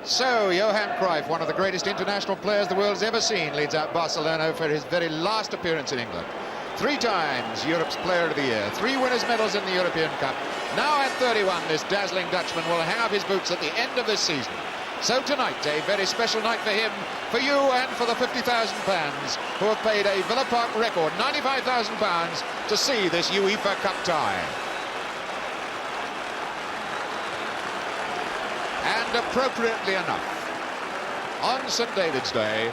So, Johan Cruyff, one of the greatest international players the world's ever seen, leads out Barcelona for his very last appearance in England. 3 times Europe's Player of the Year, 3 winners' medals in the European Cup. Now at 31, this dazzling Dutchman will hang up his boots at the end of this season. So tonight, a very special night for him, for you and for the 50,000 fans who have paid a Villa Park record, £95,000, to see this UEFA Cup tie. And appropriately enough, on St. David's Day,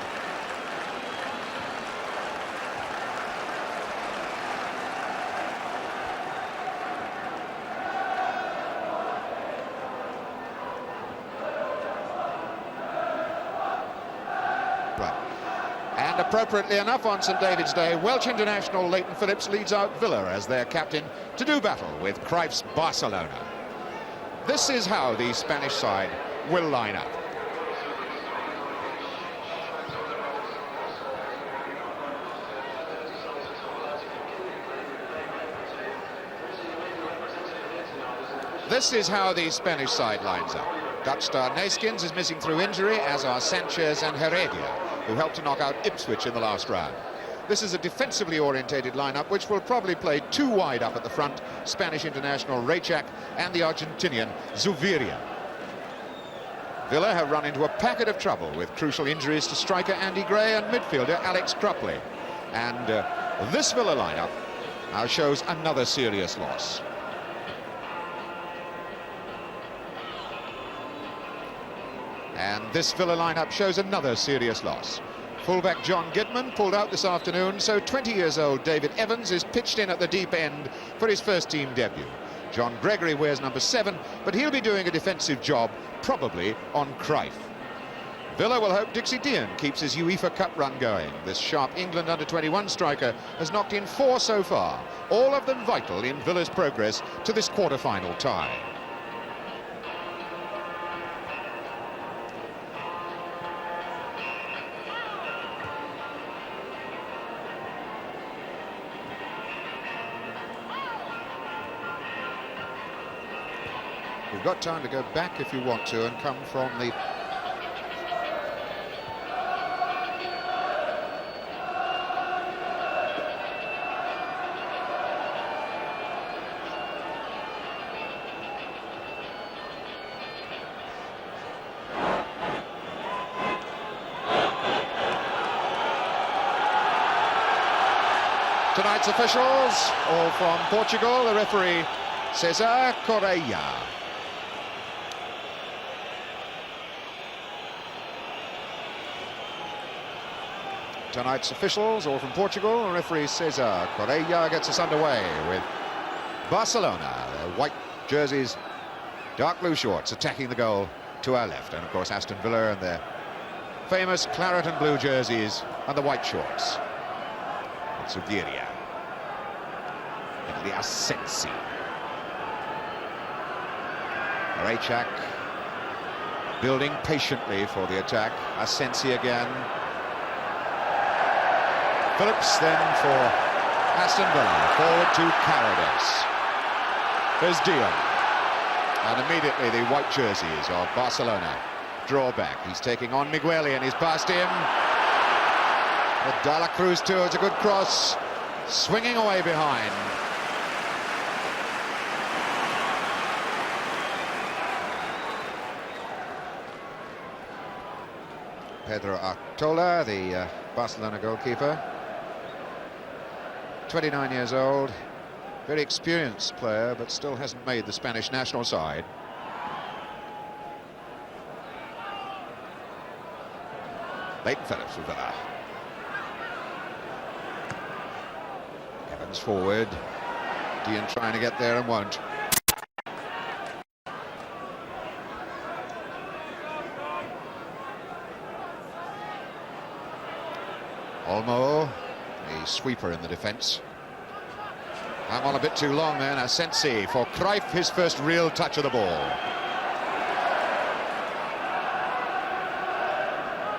on St. David's Day, Welsh international Leighton Phillips leads out Villa as their captain to do battle with Cruyff's Barcelona. This is how the Spanish side will line up. This is how the Spanish side lines up. Dutch star Neeskens is missing through injury, as are Sanchez and Heredia, who helped to knock out Ipswich in the last round. This is a defensively orientated lineup which will probably play 2 wide up at the front, Spanish international Rejczak and the Argentinian Zuviria. Villa have run into a packet of trouble with crucial injuries to striker Andy Gray and midfielder Alex Cropley. And this Villa lineup now shows another serious loss. And this Villa lineup shows another serious loss. Fullback John Gidman pulled out this afternoon, so 20 years old David Evans is pitched in at the deep end for his first team debut. John Gregory wears number 7, but he'll be doing a defensive job, probably on Cruyff. Villa will hope Dixie Dean keeps his UEFA Cup run going. This sharp England under-21 striker has knocked in 4 so far, all of them vital in Villa's progress to this quarter-final tie. You've got time to go back if you want to and come from the... Tonight's officials, all from Portugal, the referee Cesar Correia. Tonight's officials, all from Portugal, and referee Cesar Correia gets us underway with Barcelona, their white jerseys, dark blue shorts, attacking the goal to our left. And, of course, Aston Villa and their famous claret and blue jerseys and the white shorts. It's Zuviria. Into the Asensi. Rejczak building patiently for the attack. Asensi again. Phillips then for Aston Villa, forward to Carradus. There's Dion. And immediately the white jerseys of Barcelona draw back. He's taking on Migueli and he's past him. But De La Cruz too, it's a good cross. Swinging away behind. Pedro Artola, the Barcelona goalkeeper. 29 years old, very experienced player, but still hasn't made the Spanish national side. Leighton Phillips with Villa. Evans forward. Dean trying to get there and won't. Olmo. A sweeper in the defence. Hung on a bit too long then. Asensi for Cruyff, his first real touch of the ball.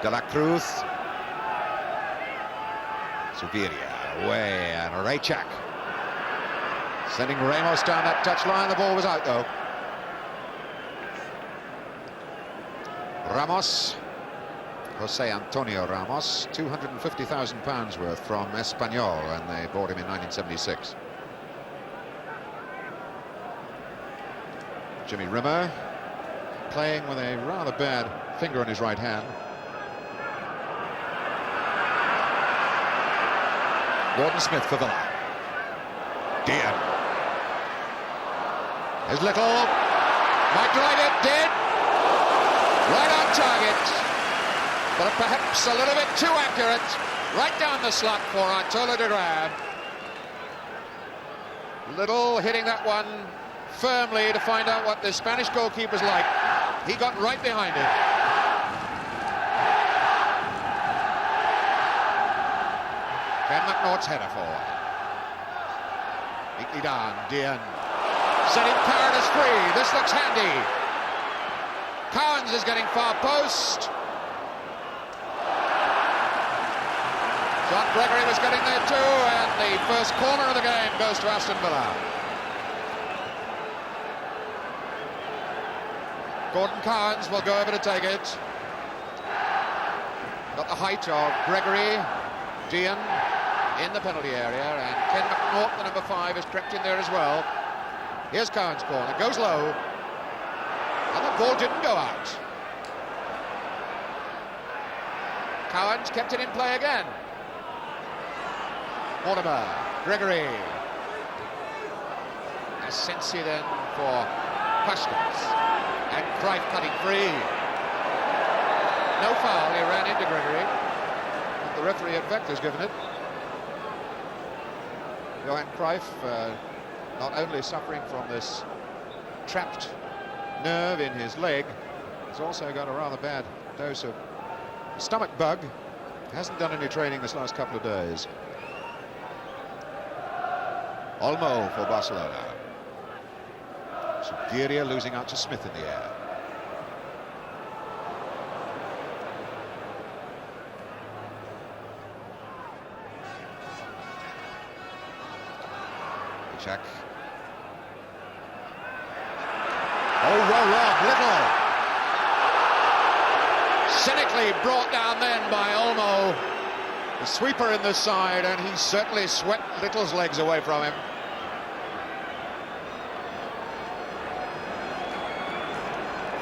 De La Cruz. Zuviria away, and Rejczak sending Ramos down that touchline. The ball was out though. Ramos, Jose Antonio Ramos, £250,000 worth from Espanyol when they bought him in 1976. Jimmy Rimmer playing with a rather bad finger on his right hand. Gordon Smith for Villa. Dean. There's Little. Might drive it. Did. Right on target. But perhaps a little bit too accurate. Right down the slot for Arturo de Grab. Little hitting that one firmly to find out what the Spanish goalkeeper's like. He got right behind it. Ken McNaught's header forward. Neatly down, Dean. Setting Paradis free. This looks handy. Cowans is getting far post. John Gregory was getting there too, and the first corner of the game goes to Aston Villa. Gordon Cowans will go over to take it. Got the height of Gregory, Dean in the penalty area, and Ken McNaught, the number 5, is crept in there as well. Here's Cowans' corner, goes low, and the ball didn't go out. Cowans kept it in play again. Mortimer, Gregory. Asensi then for Puskins. And Cruyff cutting free. No foul, he ran into Gregory. And the referee at Vector's given it. Johan Cruyff not only suffering from this trapped nerve in his leg, he's also got a rather bad dose of stomach bug. Hasn't done any training this last couple of days. Olmo for Barcelona. Subiria losing out to Smith in the air. Check. Oh, well, Little. Cynically brought down then by Olmo. The sweeper in the side, and he certainly swept Little's legs away from him.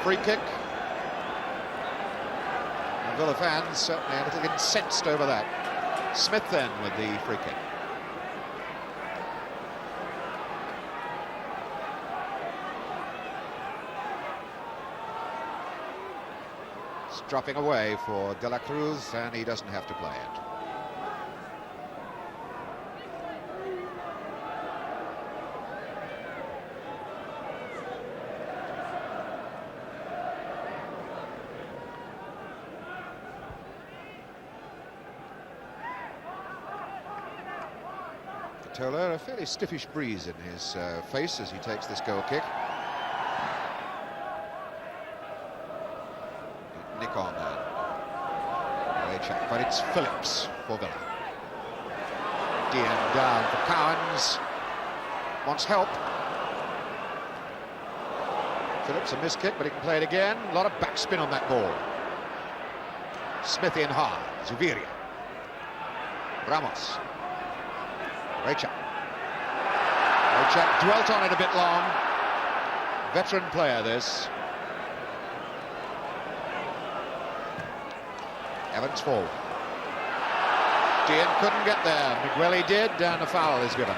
Free kick. The Villa fans certainly a little incensed over that. Smith then with the free kick. It's dropping away for De La Cruz, and he doesn't have to play it. A fairly stiffish breeze in his face as he takes this goal kick. Nick on that. But it's Phillips for Villa. Dean down for Cowans. Wants help. Phillips a missed kick, but he can play it again. A lot of backspin on that ball. Smith in hard. Zuviria. Ramos. Rachel dwelt on it a bit long. Veteran player, this. Evans forward. Dean couldn't get there. Migueli did, and a foul is given.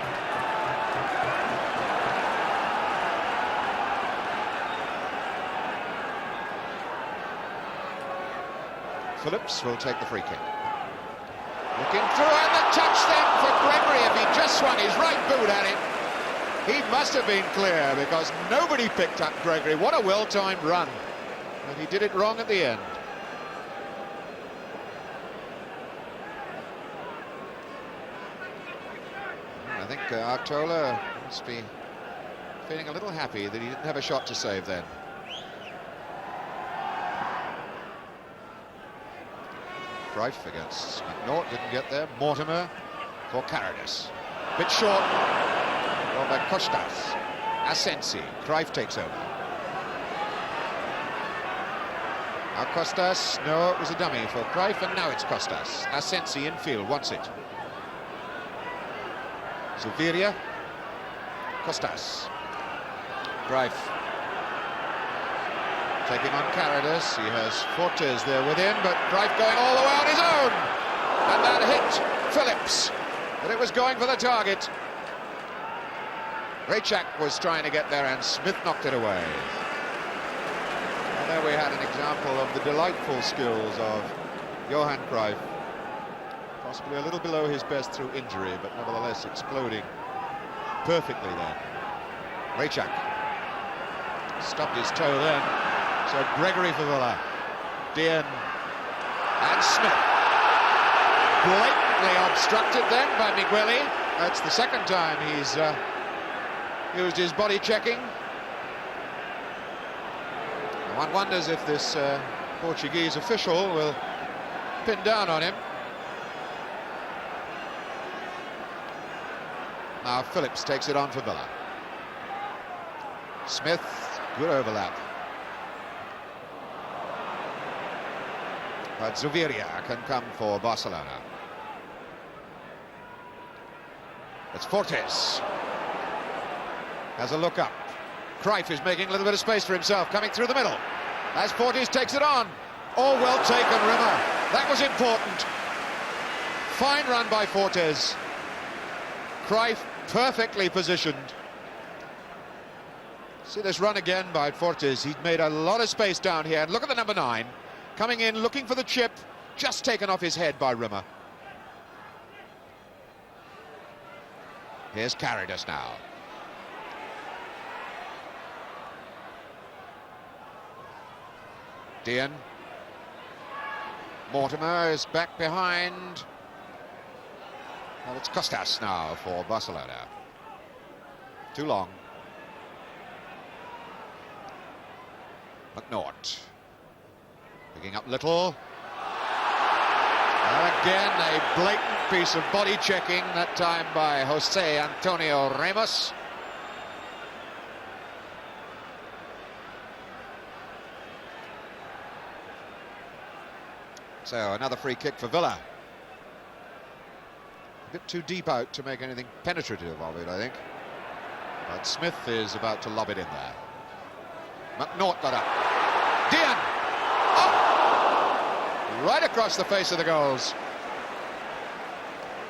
Phillips will take the free kick. Looking through, and the touch then for Gregory. If he just swung his right boot at it, he must have been clear, because nobody picked up Gregory. What a well-timed run. And he did it wrong at the end. I think Artola must be feeling a little happy that he didn't have a shot to save then. Cruyff against McNaught, didn't get there. Mortimer for Paradis. Bit short. By Costas. Asensi. Cruyff takes over. Now Costas, no, it was a dummy for Cruyff, and now it's Costas. Asensi infield, wants it. Zuviria. Costas. Cruyff. Taking on Caridas, he has Fortes there with him, but Cruyff going all the way on his own! And that hit Phillips, but it was going for the target. Rejczak was trying to get there, and Smith knocked it away. And there we had an example of the delightful skills of Johan Cruyff. Possibly a little below his best through injury, but nevertheless exploding perfectly there. Rejczak stubbed his toe then. So Gregory for Villa. Dean and Smith. Blatantly obstructed then by Migueli. That's the second time he's used his body checking. One wonders if this Portuguese official will pin down on him. Now Phillips takes it on for Villa. Smith, good overlap. But Zuviria can come for Barcelona. It's Fortes. Has a look up. Cruyff is making a little bit of space for himself, coming through the middle. As Fortes takes it on. Oh, well taken, Rimmer. That was important. Fine run by Fortes. Cruyff perfectly positioned. See this run again by Fortes. He's made a lot of space down here. And look at the number 9. Coming in, looking for the chip. Just taken off his head by Rimmer. Here's Caridas now. Dean. Mortimer is back behind. Well, it's Costas now for Barcelona. Too long. McNaught. Picking up Little. And again, a blatant piece of body checking, that time by Jose Antonio Ramos. So another free kick for Villa. A bit too deep out to make anything penetrative of it, I think. But Smith is about to lob it in there. McNaught got up. Dean! Oh! Right across the face of the goals.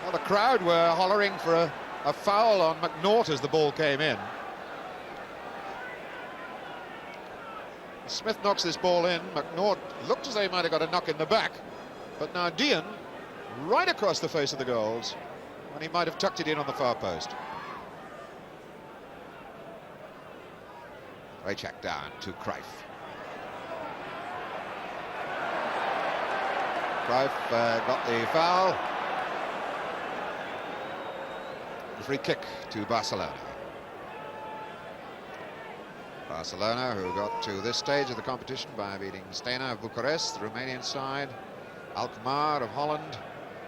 Well, the crowd were hollering for a foul on McNaught as the ball came in. Smith knocks this ball in. McNaught looked as though he might have got a knock in the back. But now Dean, right across the face of the goals, and he might have tucked it in on the far post. Rejczak down to Cruyff. Cruyff got the foul. The free kick to Barcelona. Barcelona, who got to this stage of the competition by beating Stena of Bucharest, the Romanian side, Alkmaar of Holland,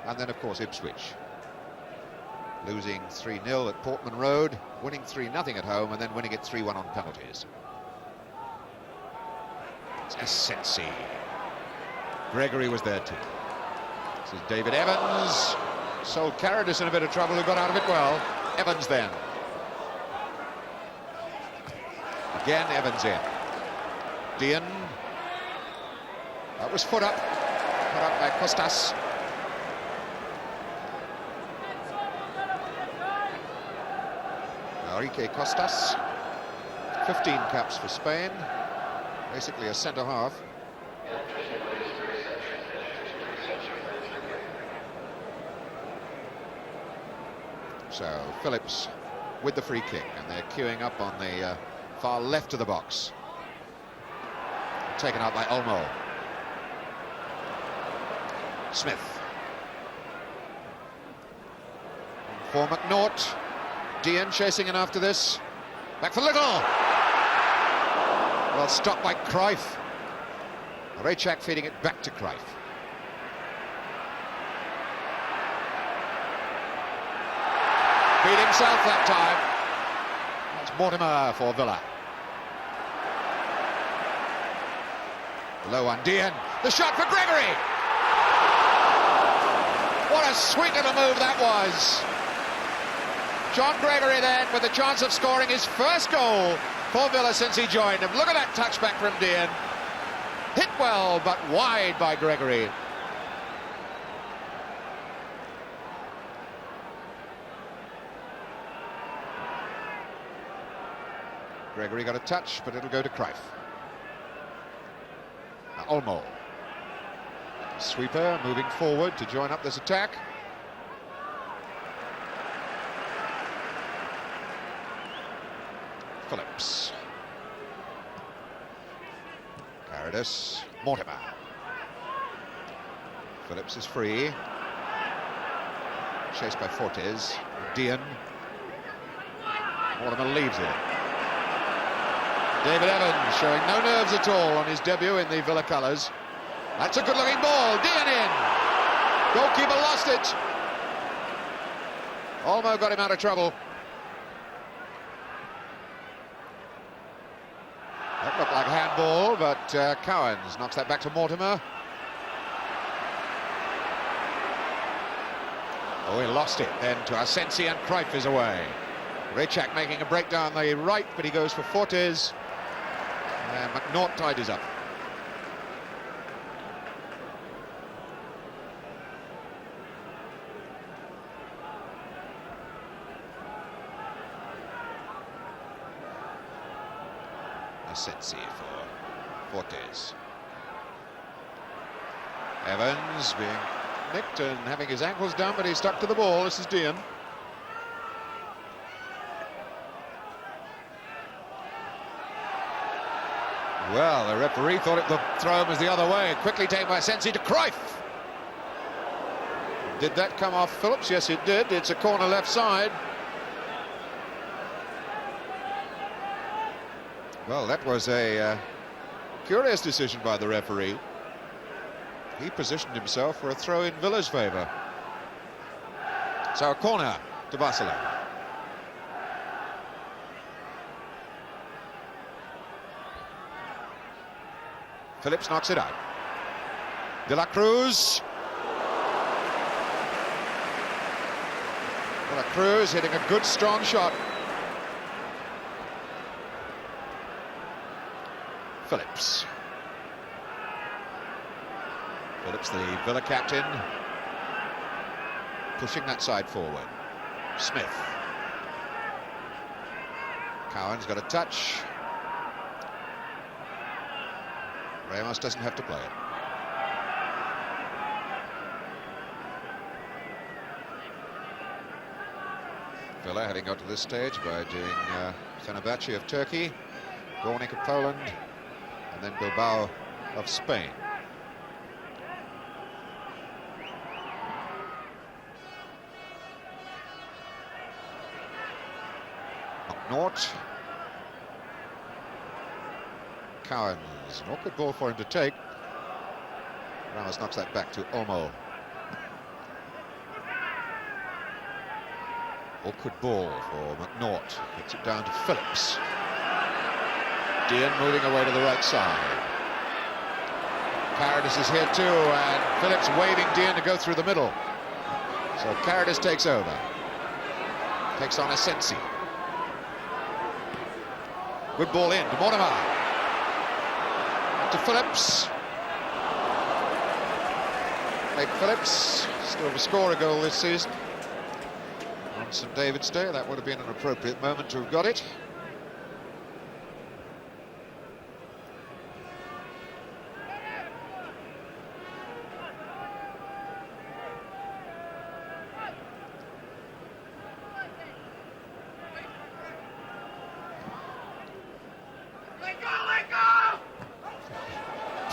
and then, of course, Ipswich. Losing 3-0 at Portman Road, winning 3-0 at home, and then winning it 3-1 on penalties. It's Asensi. Gregory was there too. This is David Evans. Sold Caridas in a bit of trouble, who got out of it well. Evans then. Again, Evans in. Dean. That was put up by Costas. Enrique Costas. 15 caps for Spain. Basically a centre-half. So Phillips with the free kick, and they're queuing up on the far left of the box. Taken out by Olmo. Smith. For McNaught. Dean chasing in after this. Back for Little. Well, stopped by Cruyff. Rejczak feeding it back to Cruyff. Beat himself that time. That's Mortimer for Villa. Low on Dean. The shot for Gregory. What a sweet little move that was. John Gregory then with the chance of scoring his first goal for Villa since he joined him. Look at that touchback from Dean. Hit well, but wide by Gregory. Gregory got a touch, but it'll go to Cruyff. Now Olmo. Sweeper moving forward to join up this attack. Phillips. Caridas. Mortimer. Phillips is free. Chased by Fortes. Dean. Mortimer leaves it. David Evans showing no nerves at all on his debut in the Villa colours. That's a good-looking ball. Dean in. Goalkeeper lost it. Olmo got him out of trouble. That looked like a handball, but Cowans knocks that back to Mortimer. Oh, he lost it then to Asensi, and Cruyff is away. Rechak making a break down the right, but he goes for Fortes. And McNaught tidies up. Asensi for Fortes. Evans being nicked and having his ankles down, but he's stuck to the ball. This is Dean. Well, the referee thought the throw was the other way. Quickly taken by Asensi to Cruyff. Did that come off Phillips? Yes, it did. It's a corner left side. Well, that was a curious decision by the referee. He positioned himself for a throw in Villa's favour. So a corner to Barcelona. Phillips knocks it out. De la Cruz. De la Cruz hitting a good, strong shot. Phillips. Phillips, the Villa captain, pushing that side forward. Smith. Cowan's got a touch. Ramos doesn't have to play it. Villa having got to this stage by doing Fenerbahce of Turkey, Gornik of Poland, and then Bilbao of Spain. McNaught. Cowans, an awkward ball for him to take. Ramos knocks that back to Olmo. Awkward ball for McNaught. Gets it down to Phillips. Dean moving away to the right side. Caridas is here too, and Phillips waving Dean to go through the middle. So Caridas takes over. Takes on Asensi. Good ball in to Mortimer. To Phillips. Nate Phillips, still to score a goal this season. On St David's Day, that would have been an appropriate moment to have got it.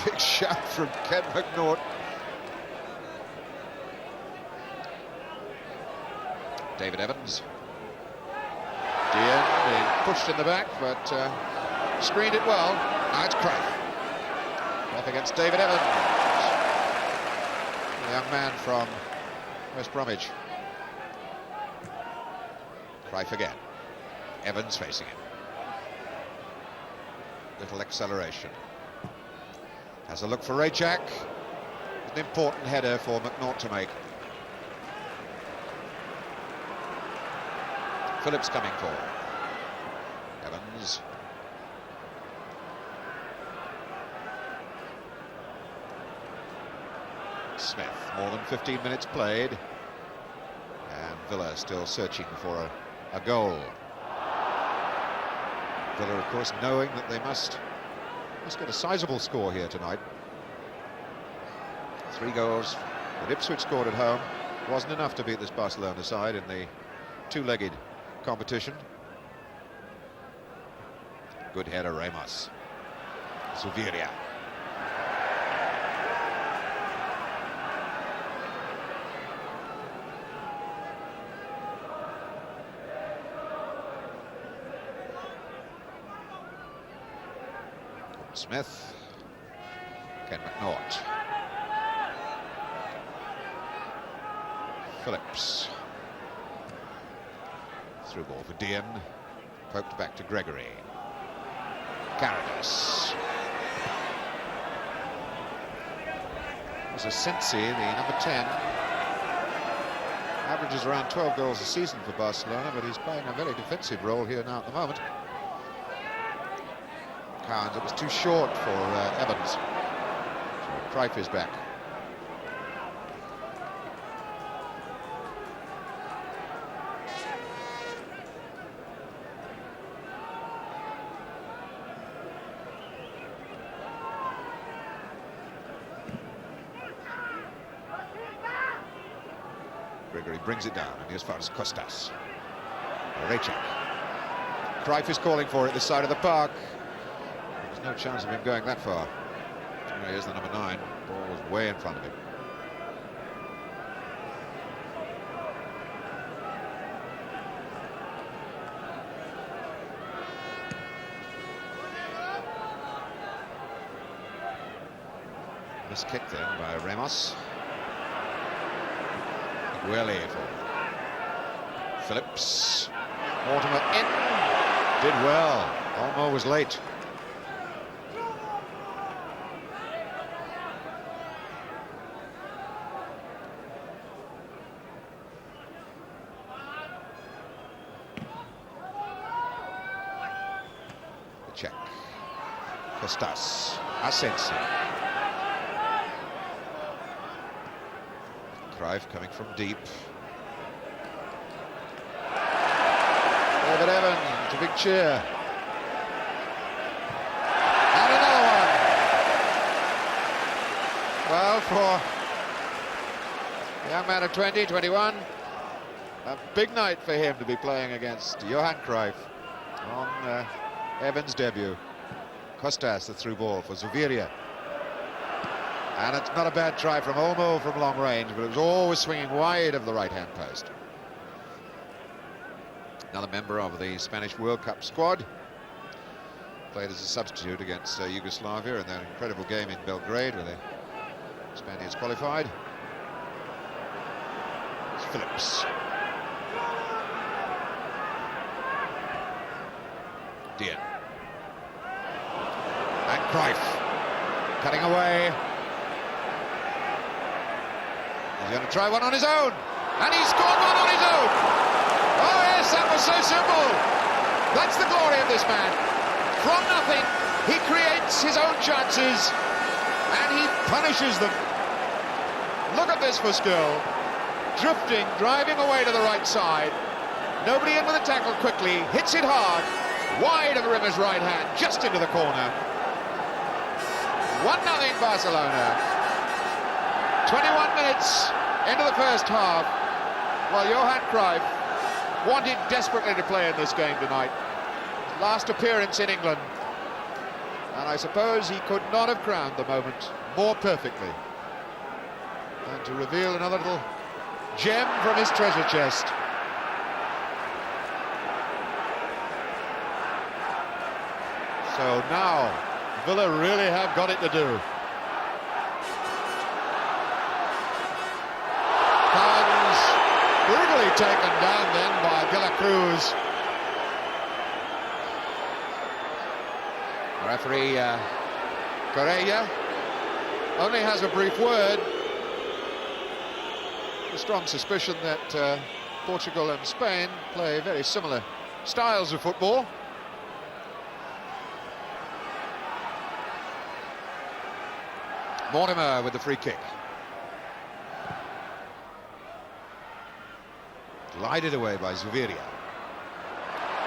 Big shout from Ken McNaught. David Evans. Dean being pushed in the back, but screened it well. Now it's Cruyff. Cruyff against David Evans. The young man from West Bromwich. Cruyff again. Evans facing him. Little acceleration. Has a look for Rajak. An important header for McNaught to make. Phillips coming forward. Evans. Smith, more than 15 minutes played. And Villa still searching for a goal. Villa, of course, knowing that they must get a sizable score here tonight. 3 goals that Ipswich scored at home wasn't enough to beat this Barcelona side in the two-legged competition. Good header, Ramos. Zuviria. Smith. Ken McNaught. Phillips. Through ball for Dean. Poked back to Gregory. Carradus. There's a Sensi, the number 10. Averages around 12 goals a season for Barcelona, but he's playing a very defensive role here now at the moment. Carnes, it was too short for Evans. So Cruyff is back. Gregory brings it down, and here's far as Costas. Rejek. Cruyff is calling for it this side of the park. There's no chance of him going that far. Here's the number 9. Ball was way in front of him. This kick then by Ramos. Gueli for Phillips. Mortimer in. Did well. Olmo was late. The check. Costas. Asensi. Cruyff coming from deep. David Evans, it's a big cheer. And another one. Well, for a young man of 20, 21, a big night for him to be playing against Johan Cruyff on Evans' debut. Costas, the through ball for Zuviria. And it's not a bad try from Olmo from long range, but it was always swinging wide of the right-hand post. Another member of the Spanish World Cup squad. Played as a substitute against Yugoslavia in their incredible game in Belgrade, where the Spaniards qualified. It's Phillips. Dean. And Cruyff. Cutting away. He's going to try one on his own, and he scored one on his own. Oh yes, that was so simple. That's the glory of this man. From nothing, he creates his own chances, and he punishes them. Look at this for skill. Drifting, driving away to the right side. Nobody in with a tackle quickly, hits it hard, wide of the rimmer's right hand, just into the corner. 1-0 Barcelona. 21 minutes into the first half. Well, Johan Cruyff wanted desperately to play in this game tonight. His last appearance in England. And I suppose he could not have crowned the moment more perfectly than to reveal another little gem from his treasure chest. So now, Villa really have got it to do. Brutally taken down then by De La Cruz. The referee, Correa, only has a brief word. A strong suspicion that Portugal and Spain play very similar styles of football. Mortimer with the free kick. Glided away by Zuviria.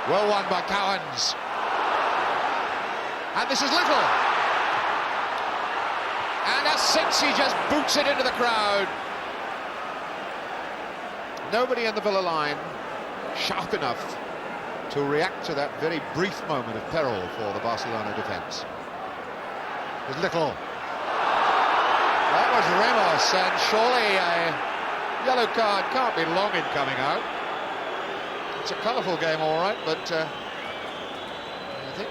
Well won by Cowans. And this is Little. And Asensi just boots it into the crowd. Nobody in the Villa line sharp enough to react to that very brief moment of peril for the Barcelona defence. There's Little. That was Ramos, and surely a yellow card can't be long in coming out. It's a colourful game, all right, but I think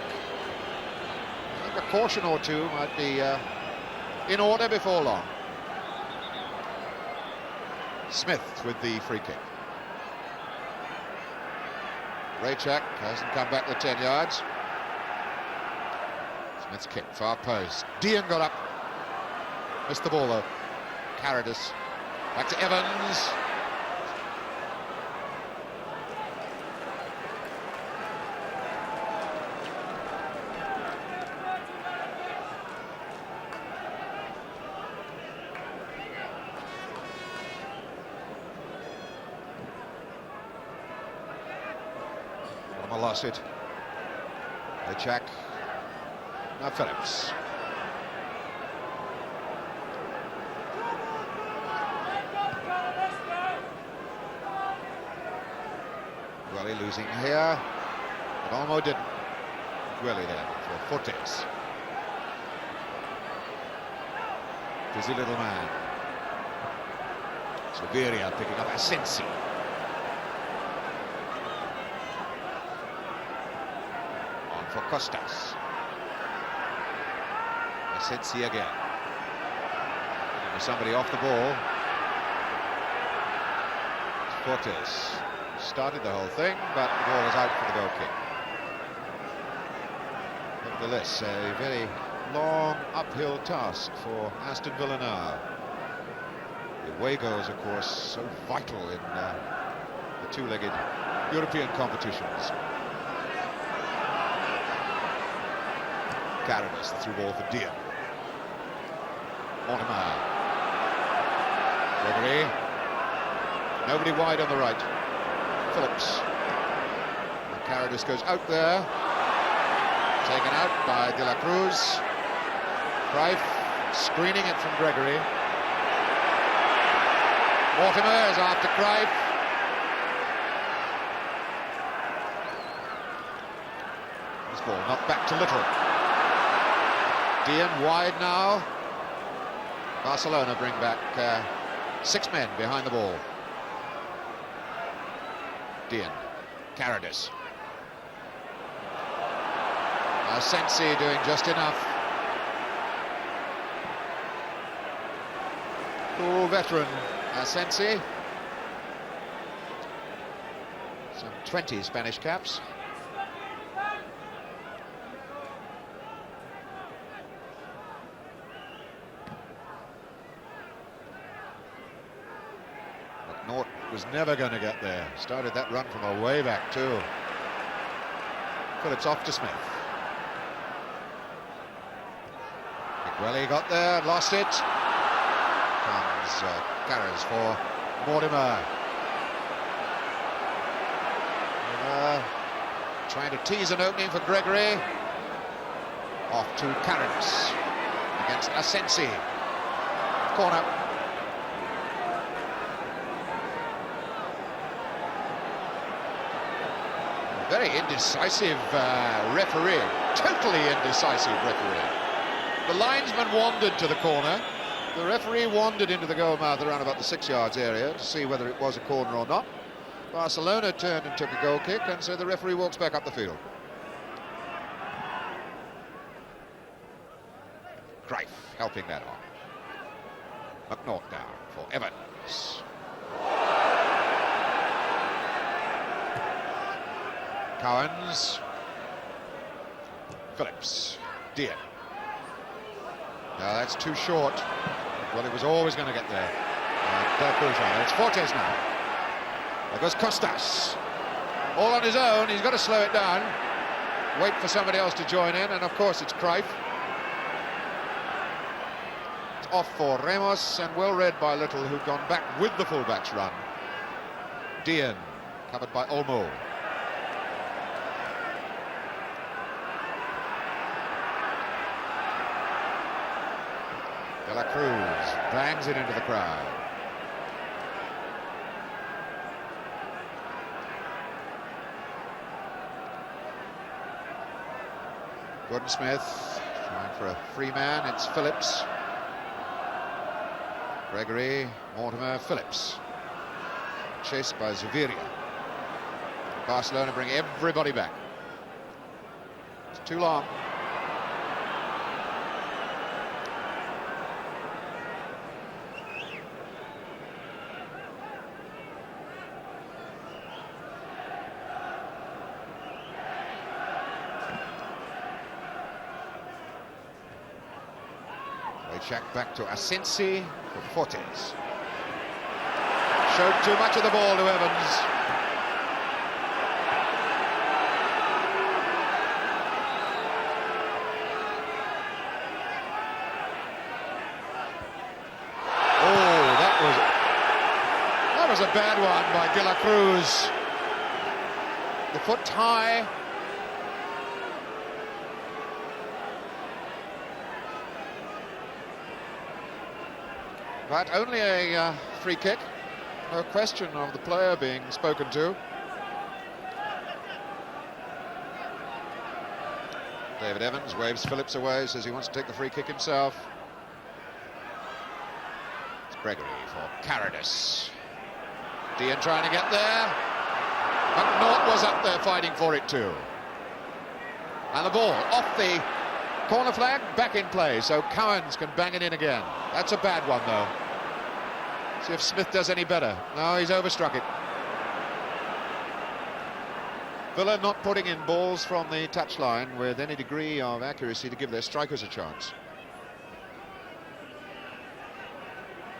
a caution or two might be in order before long. Smith with the free kick. Raychak hasn't come back the 10 yards. Smith's kick, far post. Dean got up. Missed the ball though. Carradus. Back to Evans. Lost it. Raychak. Now Phillips. Gwelly losing here, but Olmo didn't. Gwelly there for Fortes. Busy little man. Zuviria picking up Asensi. On for Costas. Asensi again. There's somebody off the ball. Fortes started the whole thing, but the ball is out for the goal kick. Nevertheless, a very long uphill task for Aston Villa now. The away goals, of course, so vital in the two-legged European competitions. Carradus, the through ball for Dean. Mortimer. Gregory. Nobody wide on the right. Phillips. And Carradus goes out there. Taken out by De La Cruz. Cruyff screening it from Gregory. Mortimer is after Cruyff. This ball knocked back to Little. Dean wide now. Barcelona bring back 6 men behind the ball. Dean, Carradus. Asensi doing just enough. Cool veteran Asensi. Some 20 Spanish caps. Norton was never going to get there. Started that run from a way back too. Phillips off to Smith. Gwelly got there, lost it. Comes Carras for Mortimer. Trying to tease an opening for Gregory. Off to Carras against Asensi. Corner. Very indecisive referee. Totally indecisive referee. The linesman wandered to the corner. The referee wandered into the goal mouth around about the 6 yards area to see whether it was a corner or not. Barcelona turned and took a goal kick, and so the referee walks back up the field. Cruyff helping that on. McNaught down for Evans. Cowans. Phillips. Dean. No, that's too short. Well, it was always going to get there. De La Cruz rather. It's Fortes now. There goes Costas. All on his own, he's got to slow it down. Wait for somebody else to join in, and of course it's Cruyff. It's off for Ramos, and well read by Little, who'd gone back with the fullbacks run. Dian, covered by Olmo. De La Cruz bangs it into the crowd. Gordon Smith trying for a free man. It's Phillips. Gregory, Mortimer, Phillips. Chased by Zaviria. Barcelona bring everybody back. It's too long. Check back to Asensi for Fortes. Showed too much of the ball to Evans. Oh, that was a bad one by De La Cruz. The foot high. But only a free kick. No question of the player being spoken to. David Evans waves Phillips away, says he wants to take the free kick himself. It's Gregory for Carradus. Dian trying to get there. McNaught was up there fighting for it too. And the ball off the corner flag, back in play, so Cowans can bang it in again. That's a bad one though. See if Smith does any better. No, he's overstruck it. Villa not putting in balls from the touchline with any degree of accuracy to give their strikers a chance.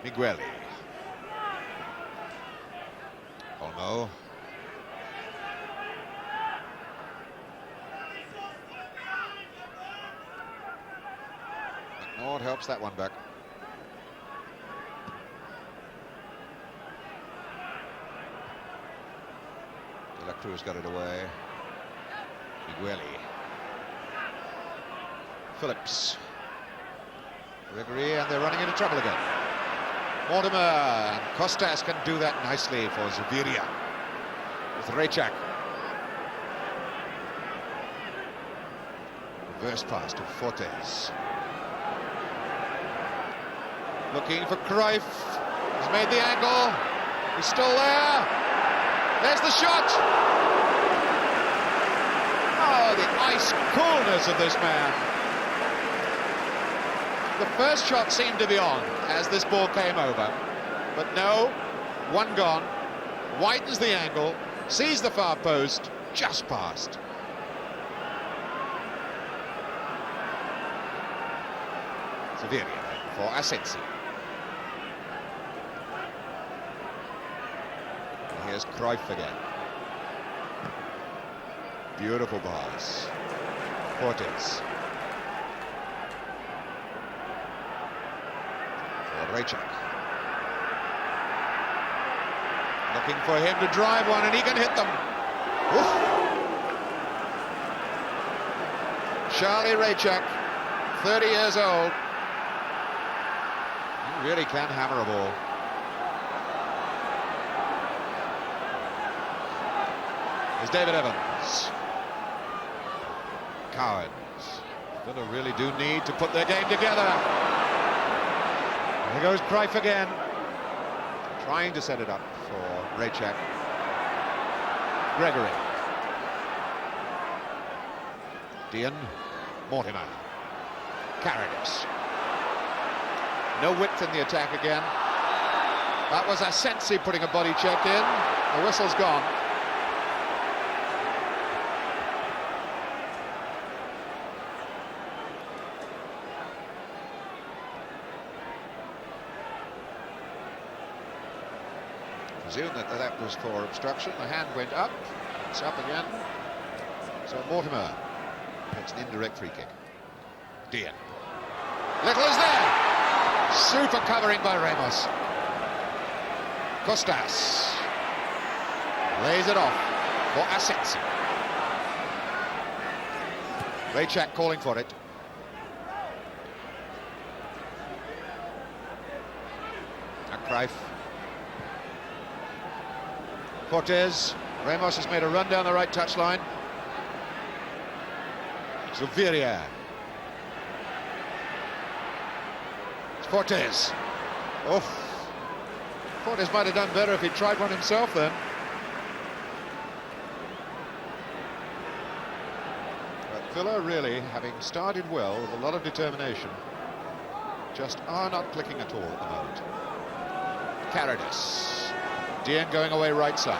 Migueli. Olmo. McNaught helps that one back. De La Cruz got it away. Migueli. Phillips. Gregory, and they're running into trouble again. Mortimer, and Costas can do that nicely for Zaviria. With Rejčák. Reverse pass to Fortes. Looking for Cruyff. He's made the angle. He's still there. There's the shot. Oh, the ice coolness of this man. The first shot seemed to be on as this ball came over. But no, one gone. Widens the angle. Sees the far post. Just past. Zaviria for Asensi. Here's Cruyff again. Beautiful pass. Fortes. For Rejčák. Looking for him to drive one, and he can hit them. Oof. Charlie Rejčák, 30 years old. He really can hammer a ball. There's David Evans. Cowans. Villa really do need to put their game together. There goes Cruyff again. Trying to set it up for Rejčák. Gregory. Dian. Mortimer. Carradus. No width in the attack again. That was Asensi putting a body check in. The whistle's gone. presume that that was for obstruction. The hand went up. It's up again. So Mortimer takes an indirect free kick. Dean. Little is there. Super covering by Ramos. Costas lays it off for Asensi. Raychak calling for it. Cruyff. Cortez. Ramos has made a run down the right touchline. Zuviria. Cortez. Oh, Cortez might have done better if he'd tried one himself then. But Villa really, having started well with a lot of determination, just are not clicking at all at the moment. Carradus. Dean going away right side.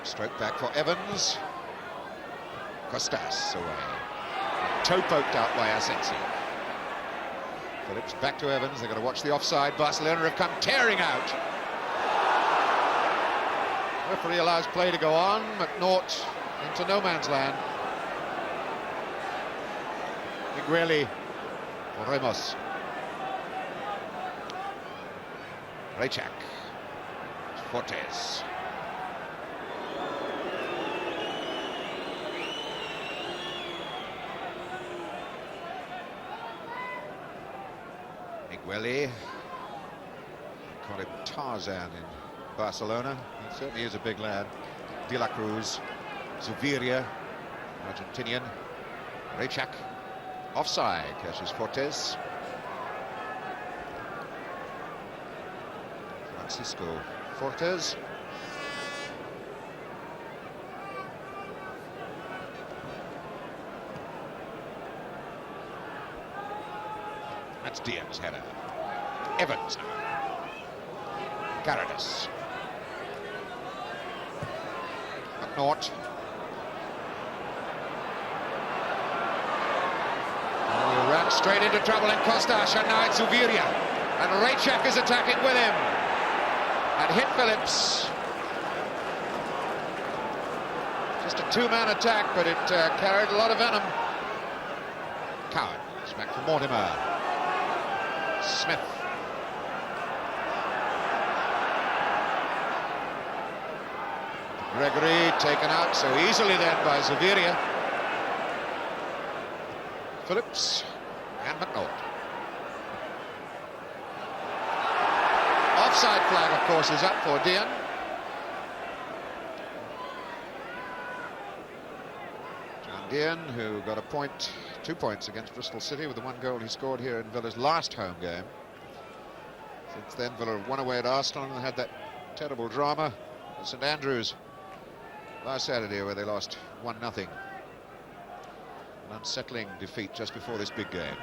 Stroke back for Evans. Costas away. Toe poked out by Asensi. Phillips back to Evans. They're going to watch the offside. Barcelona have come tearing out. Referee allows play to go on. McNaught into no man's land. Migueli for Ramos. Raychak. Fortes. Migueli. Call him Tarzan in Barcelona. He certainly is a big lad. De La Cruz. Zuviria, Argentinian. Raychak. Offside, catches Fortes. Francisco Fortes. That's Dian's header. Evans. Carradus. McNaught. He ran straight into trouble in Costas, and now it's Zuviria. And Raychak is attacking with him. And hit Phillips. Just a two-man attack, but it carried a lot of venom. Cowan. It's back for Mortimer. Smith. Gregory taken out so easily then by Zuviria. Phillips and McNaught. Offside flag, of course, is up for Dian. John Dian, who got a point, 2 points against Bristol City with the one goal he scored here in Villa's last home game. Since then, Villa won away at Arsenal and had that terrible drama at St Andrews last Saturday where they lost 1-0. An unsettling defeat just before this big game.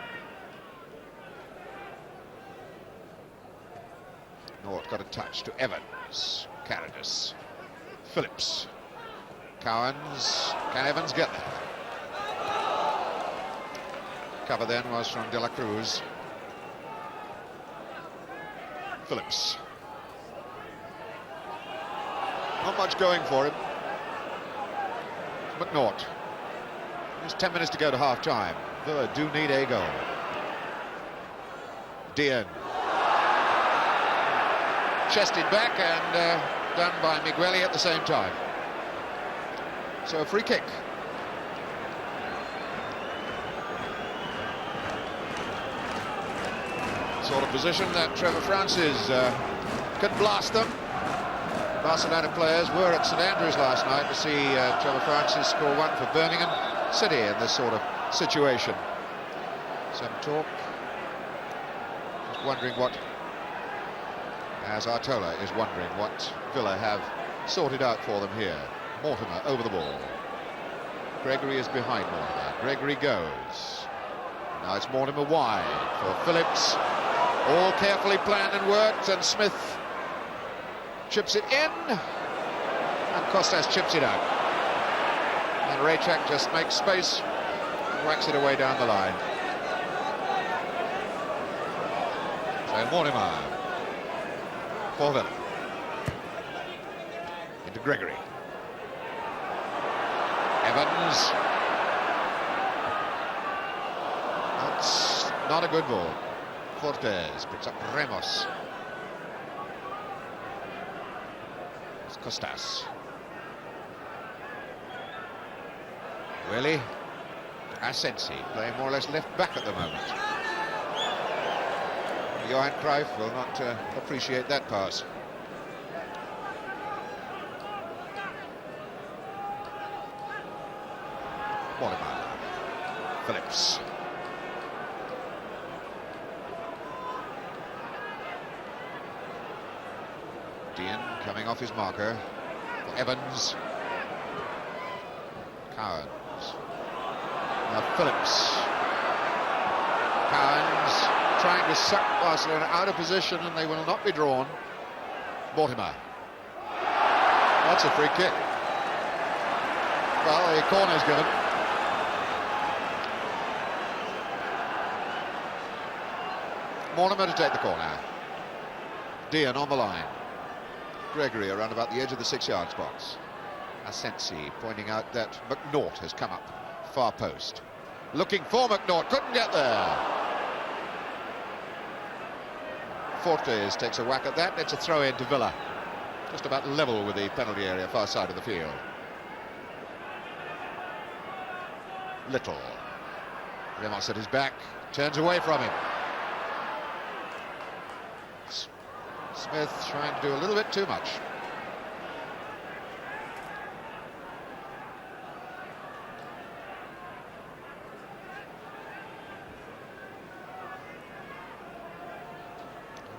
North got a touch to Evans. Carradus. Phillips. Cowans. Can Evans get there? Cover then was from De La Cruz. Phillips. Not much going for him. McNaught. Just 10 minutes to go to half-time. Villa do need a goal. Dian. Chested back and done by Migueli at the same time. So a free kick. Sort of position that Trevor Francis could blast them. Barcelona players were at St Andrews last night to see Trevor Francis score one for Birmingham City in this sort of situation. Some talk. Just wondering what, as Artola is wondering what Villa have sorted out for them here. Mortimer over the ball. Gregory is behind Mortimer. Gregory goes. Now it's Mortimer wide for Phillips. All carefully planned and worked, and Smith chips it in, and Costas chips it out. And Raychak just makes space and whacks it away down the line. Mortimer. For Villa. Into Gregory. Evans. That's not a good ball. Fortes picks up Ramos. It's Costas. Willie. Asensi playing more or less left back at the moment. Johan Cruyff will not appreciate that pass. Mortimer. Phillips. Dean coming off his marker for Evans. Cowans. Now Phillips. Cowans trying to suck Barcelona out of position, and they will not be drawn. Mortimer. That's a free kick. Well, a corner is given. Mortimer to take the corner. Dean on the line. Gregory around about the edge of the 6-yard box. Asensi pointing out that McNaught has come up. Far post. Looking for McNaught. Couldn't get there. Fortes takes a whack at that. It's a throw in to Villa. Just about level with the penalty area, far side of the field. Little. Ramos at his back. Turns away from him. Smith trying to do a little bit too much.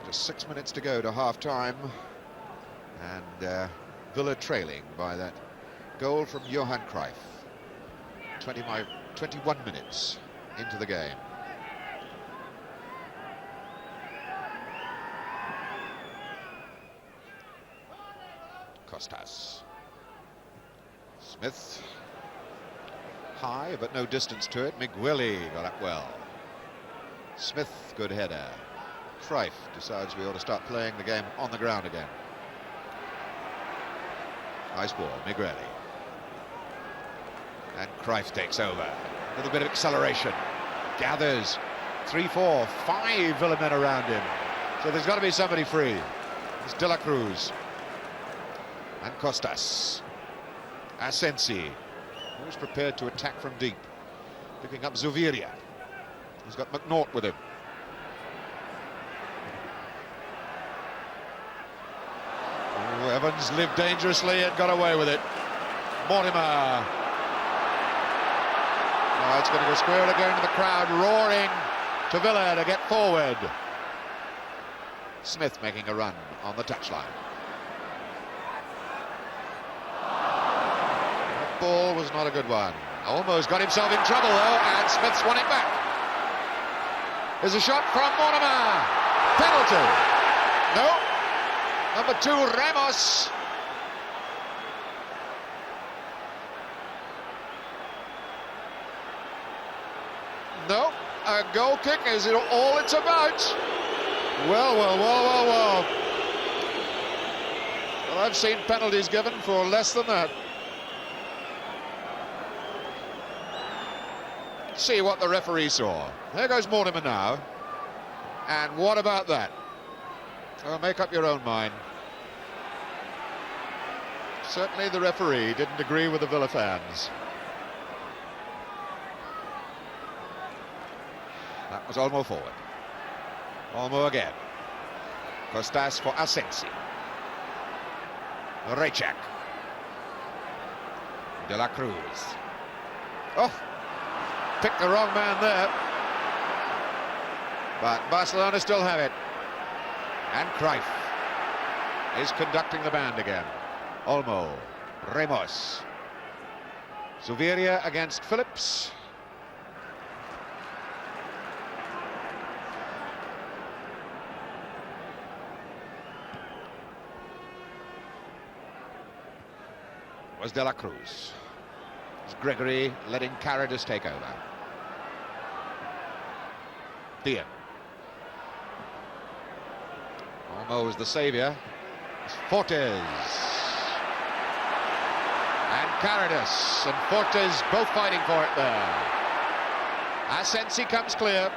Just 6 minutes to go to half-time, and Villa trailing by that goal from Johan Cruyff. 21 minutes into the game. Costas. Smith. High, but no distance to it. Migueli got up well. Smith, good header. Cruyff decides we ought to start playing the game on the ground again. Nice ball, Migueli. And Cruyff takes over. A little bit of acceleration. Gathers. 3, 4, 5 Villa men around him. So there's got to be somebody free. It's De La Cruz. And Costas. Asensi, who's prepared to attack from deep. Picking up Zuviria. He's got McNaught with him. Oh, Evans lived dangerously and got away with it. Mortimer. Oh, it's going to go square again to the crowd, roaring to Villa to get forward. Smith making a run on the touchline. Ball was not a good one. Almost got himself in trouble though, and Smith's won it back. There's a shot from Mortimer. Penalty. No. Number 2, Ramos. No. A goal kick is all it's about. Well. Well, I've seen penalties given for less than that. See what the referee saw. There goes Mortimer now. And what about that? Well, make up your own mind. Certainly the referee didn't agree with the Villa fans. That was Olmo forward. Olmo again. Costas for Asensi. Rejczak. De La Cruz. Oh! Picked the wrong man there. But Barcelona still have it. And Cruyff is conducting the band again. Olmo, Ramos. Zuviria against Phillips. Was De La Cruz. Gregory letting Carradus take over. Dean. Olmo is the saviour. It's Fortes. And Caritas and Fortes both fighting for it there. Asensi comes clear.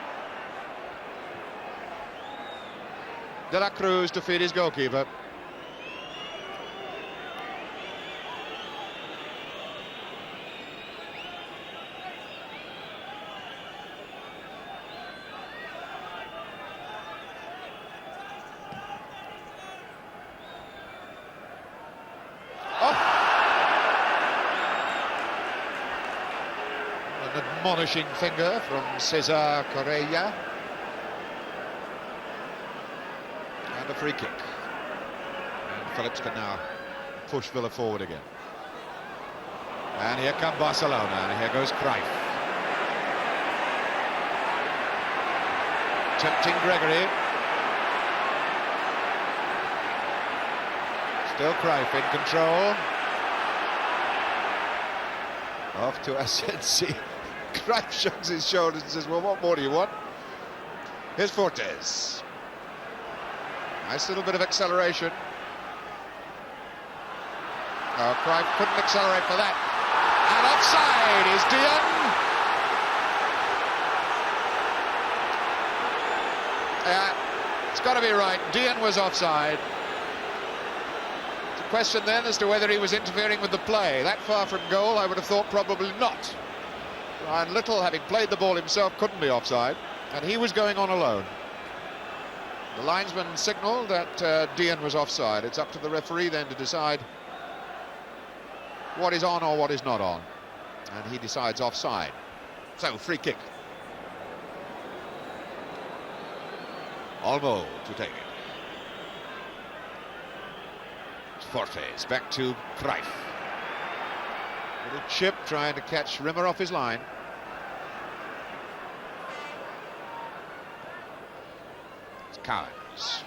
De la Cruz to feed his goalkeeper. An admonishing finger from Cesar Correia. And a free kick. And Phillips can now push Villa forward again. And here come Barcelona, and here goes Cruyff. Tempting Gregory. Still Cruyff in control. Off to Asensi. Cruyff shrugs his shoulders and says, well, what more do you want? Here's Fortes. Nice little bit of acceleration. Oh, Cruyff couldn't accelerate for that. And offside is Dian. It's got to be right. Dian was offside. The question then as to whether he was interfering with the play. That far from goal, I would have thought probably not. Ryan Little, having played the ball himself, couldn't be offside, and he was going on alone. The linesman signalled that Dian was offside. It's up to the referee then to decide what is on or what is not on, and he decides offside. So, free kick. Olmo to take it. Fortes back to Cruyff. Little chip trying to catch Rimmer off his line. It's Cowens.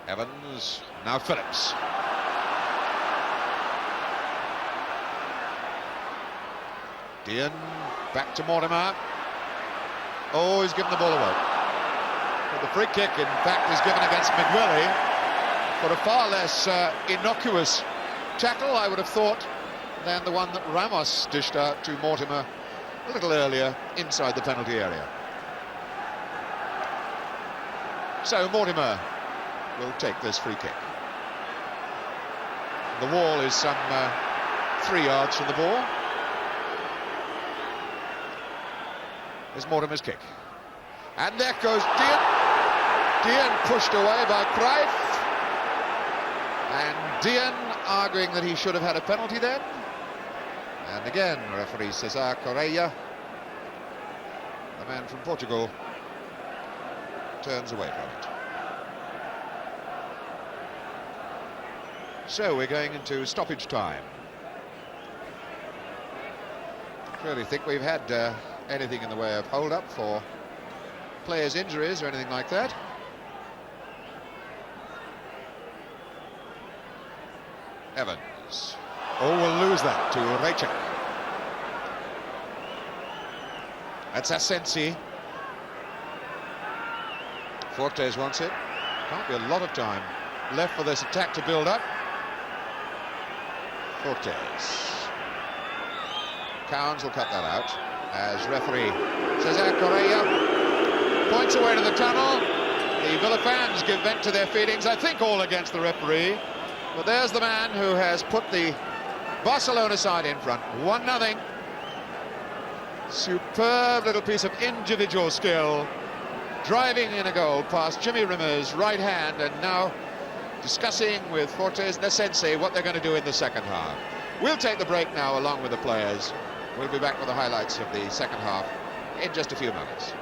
Evans, now Phillips. Dian back to Mortimer. Oh, he's given the ball away. But the free kick, in fact, is given against McWillie for a far less innocuous tackle, I would have thought, than the one that Ramos dished out to Mortimer a little earlier inside the penalty area. So Mortimer will take this free kick. The wall is some 3 yards from the ball. There's Mortimer's kick. And there goes Dian. Dian pushed away by Cruyff. And Dian arguing that he should have had a penalty then. And again, referee Cesar Correia, the man from Portugal, turns away from it. So we're going into stoppage time. I really think we've had anything in the way of hold-up for players' injuries or anything like that. Evans. Oh, we'll lose that to Rachel. That's Asensi. Fortes wants it. Can't be a lot of time left for this attack to build up. Fortes. Cowens will cut that out as referee Cesar Correia points away to the tunnel. The Villa fans give vent to their feelings, I think all against the referee. But there's the man who has put the Barcelona side in front. 1-0. Superb little piece of individual skill. Driving in a goal past Jimmy Rimmer's right hand, and now discussing with Fortes and Asensi what they're going to do in the second half. We'll take the break now along with the players. We'll be back with the highlights of the second half in just a few moments.